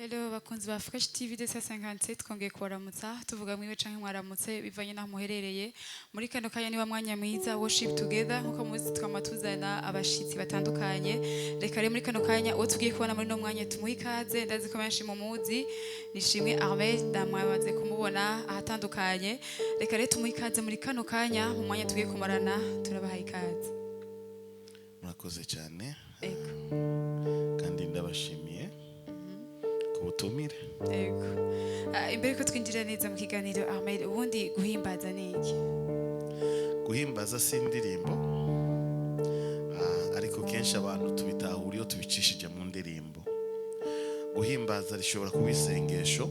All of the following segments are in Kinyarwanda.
Hello bakunzi ba Fresh TV de 57 twongeye kubaramutsa tuvuga mwiwe canke mwaramutse bivanye naho muherereye muri kano kanya niwa mwanya mwiza worship together nkuko muzi twamatuzana abashitsi batandukanye reka rero muri kano kanya uwo tugiye kubona muri no mwanya tumuha ikaze ndazi ko benshi mu muzi nishimwe Armel ndamwabaze kumubona ahatandukanye reka rero tumuha ikaze muri kano kanya mu mwanya tugiye kumarana turabaha ikaze murakoze cyane ego kandi ndabashimiye ubutumire ego imbere ko twinjira neza mu kiganiro Armel ubundi guhimbaza niki guhimbaza si indirimbo ariko kenshi abantu tubitahura iyo tubicishije mu ndirimbo guhimbaza rishobora kuba isengesho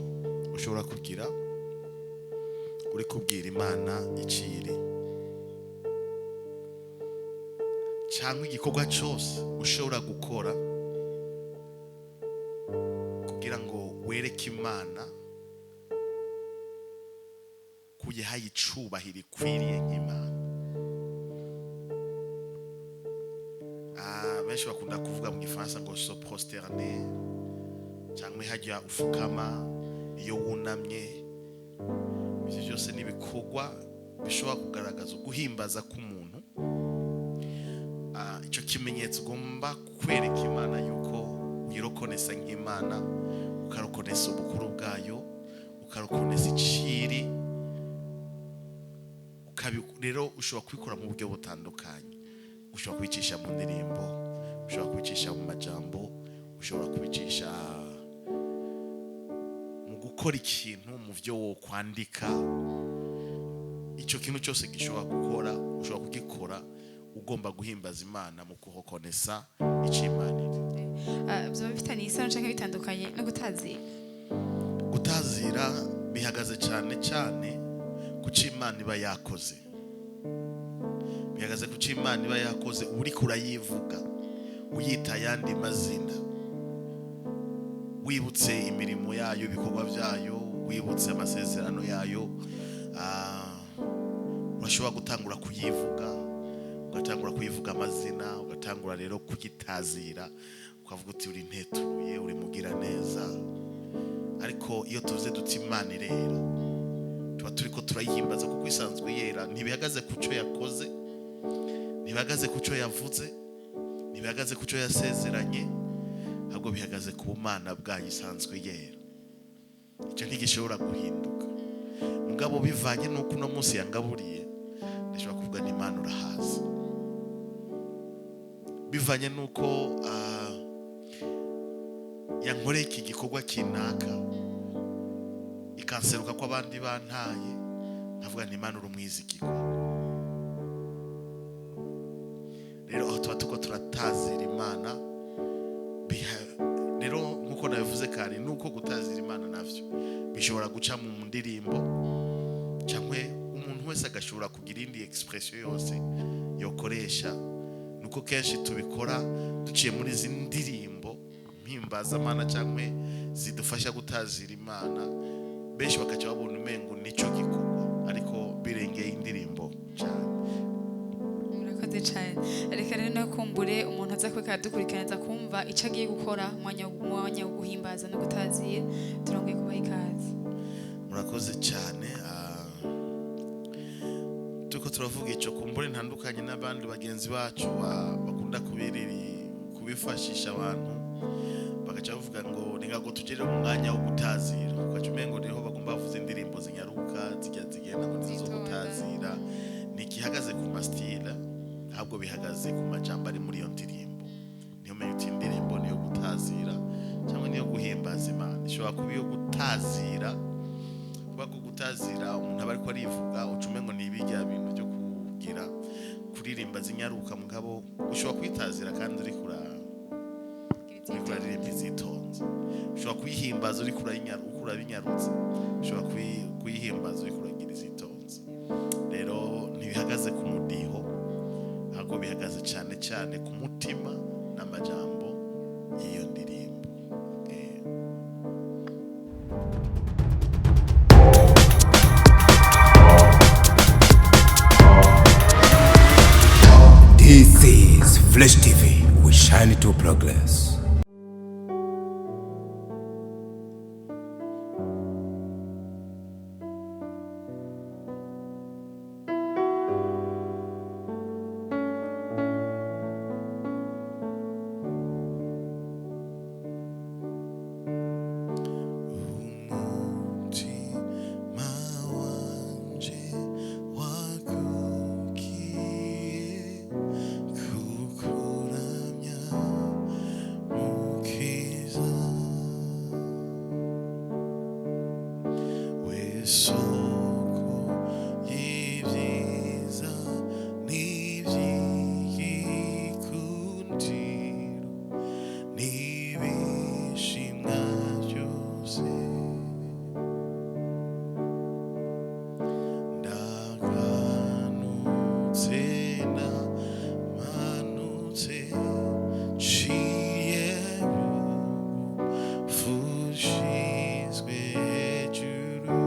ushobora kugira uri kubwira Imana iciri cyangwa igikorwa cyose ushobora gukora kugira ngo wereke Imana kuye hayicubahira ikwiriye nk'Imana. Benshi bakunda kuvuga mu gifaransa ngo so prosterner cyangwa hajya ufukama iyo wunamye. Ibyo byose ni ibikorwa bishobora kugaragaza guhimbaza k'umuntu. Icyo kimenyetso ugomba kwereka Imana yuko uyirokonesa nk'Imana, ukarokonesa ubukuru bwayo, ukarokonesa iciri. Rero ushobora kubikora mu buryo butandukanye. Ushobora kubicisha mu ndirimbo, ushobora kubicisha mu majambo, ushobora kubicisha mu gukora ikintu mu byo wo kwandika. Icyo kintu cyose gishobora gukora, ushobora kugikora ugomba guhimbaza Imana mu kurokonesa icyimanire. Byo bifitanye isano canke bitandukanye no gutazira. Gutazira bihagaze cyane cyane ku cy'Imana iba yakoze. Bihagaze ku cy'Imana iba yakoze uri kurayivuga uyita yandi mazina. Wibutse imirimo yayo, ibikorwa byayo, wibutse amasezerano yayo. Urashobora gutangura kuyivuga, ugatangura kuyivuga amazina, ugatangura rero kugitazira, ukavuga uti uri ntetuye, uri mugira neza. Ariko iyo tuvuze duti Imana irera, tuba turiko turayihimbaza kuko isanzwe yera. Ntibihagaze ku cyo yakoze, ntibihagaze ku cyo yavuze, ntibihagaze ku cyo yasezeranye, ahubwo bihagaze ku Mana bwayo isanzwe yera. Icyo ntigishobora guhinduka. Mugabo bivanye nuko uno munsi yangaburiye, ndashobora kuvuga ni Imana urahaza. Bivanye nuko yankoreye iki gikorwa kinaka ikanseruka ko abandi bantaye, nkavuga ni Imana urumwizigirwa. Rero aho tuba tuko turatazira Imana, rero nkuko nabivuze kandi nuko gutazira Imana navyo bishobora guca mu ndirimbo, cyangwa umuntu wese agashobora kugira indi expression yose yokoresha. Nuko kenshi tubikora duciye muri izi ndirimbo mpimbaza Imana cyangwa zidufasha gutazira Imana. Benshi bakaca babona umengo nico gikorwa ariko birengeye indirimbo cyane. Murakoze cyane. Reka rero no kumbure umuntu aza kwikadukurikirana kumva ico agiye gukora mwanya wo guhimbaza no gutazira turongoye kubaha ikaze. Murakoze cyane. Tuko turavuga ico kumbure ntandukanye n'abandi bagenzi bacu bakunda kubifashisha abantu, bagaca bavuga ngo ningago tugere mu mwanya wo gutazira. Ukaca umengo niho bagomba bavuza indirimbo zinyaruka zigenda ngo nizo gutazira. Nikihagaze ku mastila, ahubwo bihagaze ku majambo ari muri iyo ndirimbo. Niyo menye uti indirimbo niyo gutazira cyangwa niyo guhimbaza Imana. Ishobora kuba iyo gutazira, kuba gutazira umuntu aba ariko arivuga ucumengo nibijya bintu byo kugira kuririmba zinyaruka. Mugabo ushobora kwitazira kandi uri kuraririmba izitonze. Ushobora kuyihimbaza uri kurabinyarutse, ushobora kuyihimbaza uri kuragira izitonze. Rero ntibihagaze ku mudiho, ahubwo bihagaze cyane cyane ku mutima n'amajambo y'iyo ndirimbo. This is Fresh TV. We shine to progress. isoko y'ibyiza n'iby'igikundiro n'ibishimwa byose ndaganutse namanutse nciye bugufi ushizwe hejuru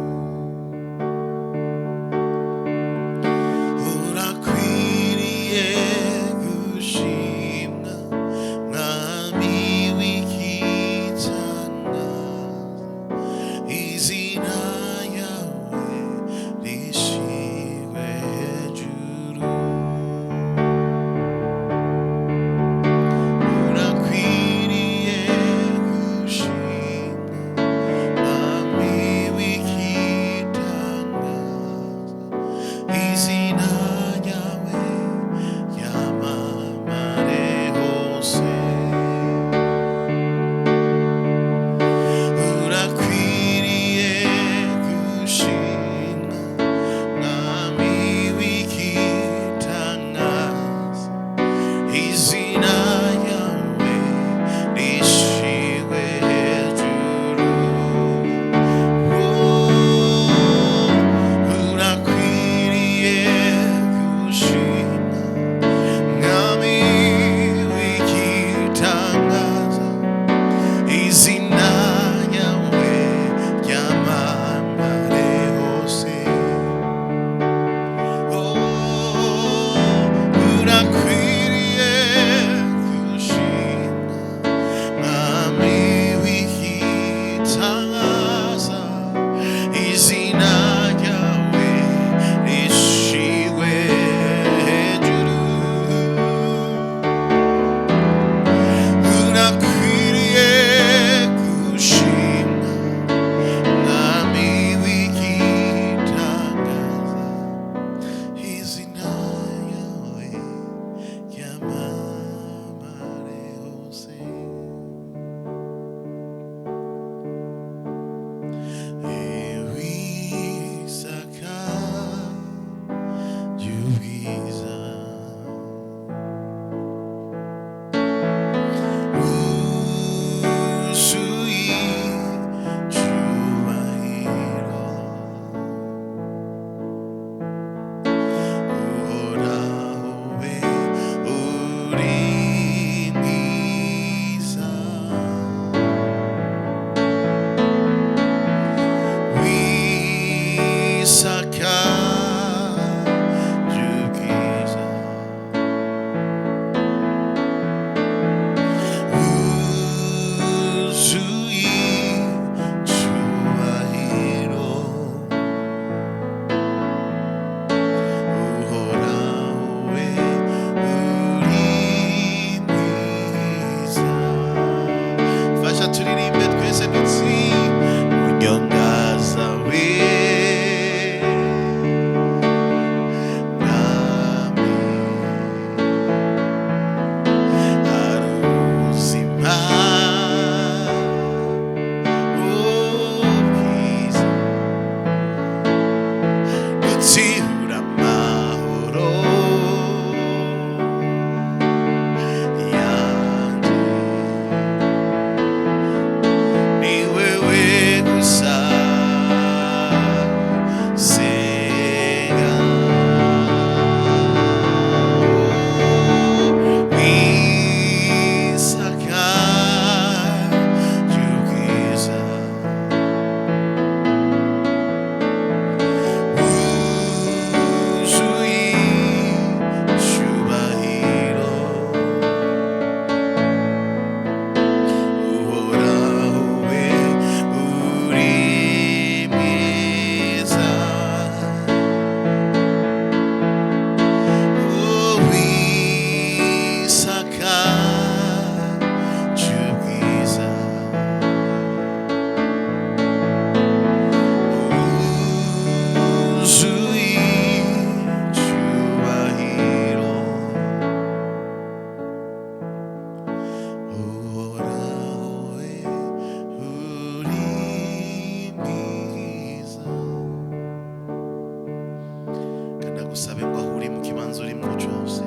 tugusabe ngo aho uri mu kibanza urimo cyose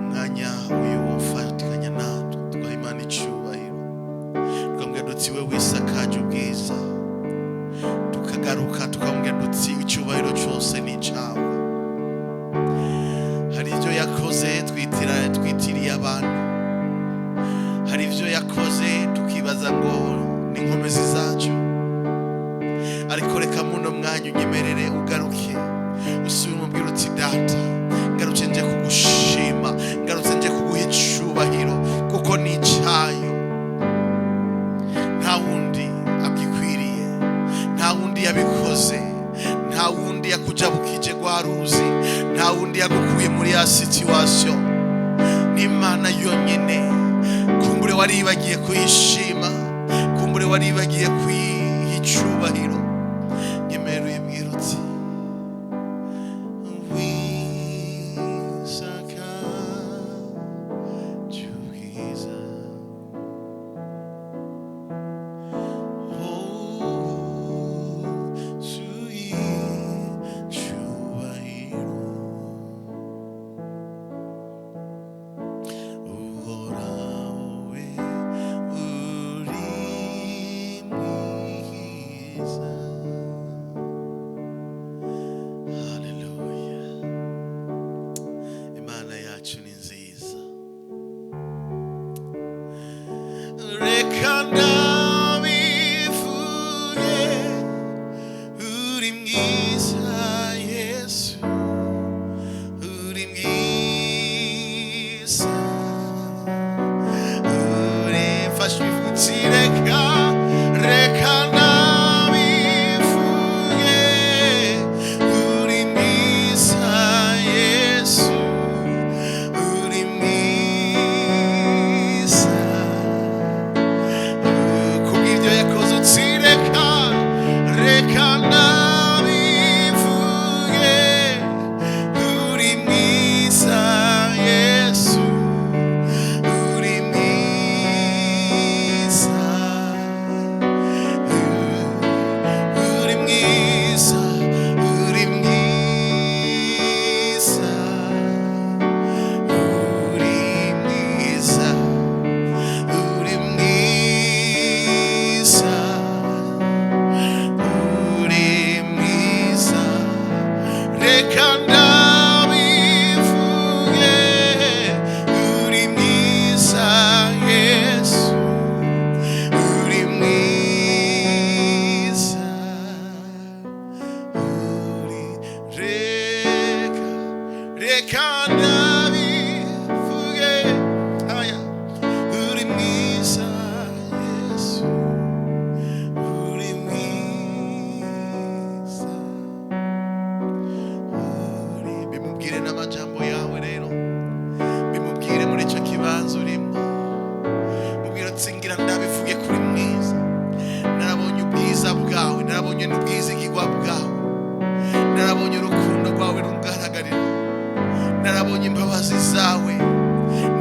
umwanya uyu ufatikanya natwe tugaha Imana icyubahiro tukambwira duti we wisakaje ubwiza tukagaruka tukambwira duti icyubahiro cyose ni cyawe. Hari ibyo yakoze twitiriye abantu, hari ibyo yakoze tukibaza ngo ni inkomezi zacu, ariko reka muno mwanya unyemerere ugaruke usubire umubwire uti data ngarutse nje kugushima, ngarutse nje kuguha icyubahiro kuko ni icyayo. Nta wundi abyikwiriye, nta wundi yabikoze, nta wundi yakujabukije rwa ruzi, nta wundi yagukuye muri ya situation. Ni Imana yonyine. Kumbure waribagiye kuyishima, kumbure waribagiye kuyiha icyubahiro, nyemerera uyibwire uti wisakaje ubwiza,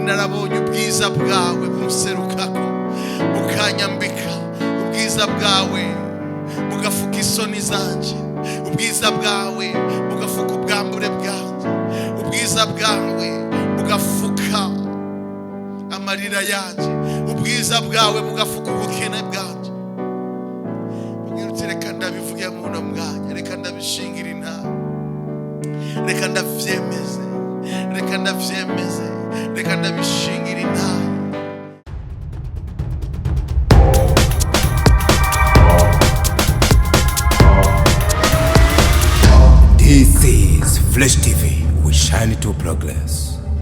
narabonye ubwiza bwawe bumuserukako bukanyambika, ubwiza bwawe bugafuka isoni zanje, ubwiza bwawe bugafuka ubwambure bwanjye, ubwiza bwawe bugafuka amarira yanjye, ubwiza bwawe bugafuka ubukene bwanjye. Reka ndabivuge mu no mwanya, reka ndabishingira intara, reka ndavyemeze, reka ndavyemeze.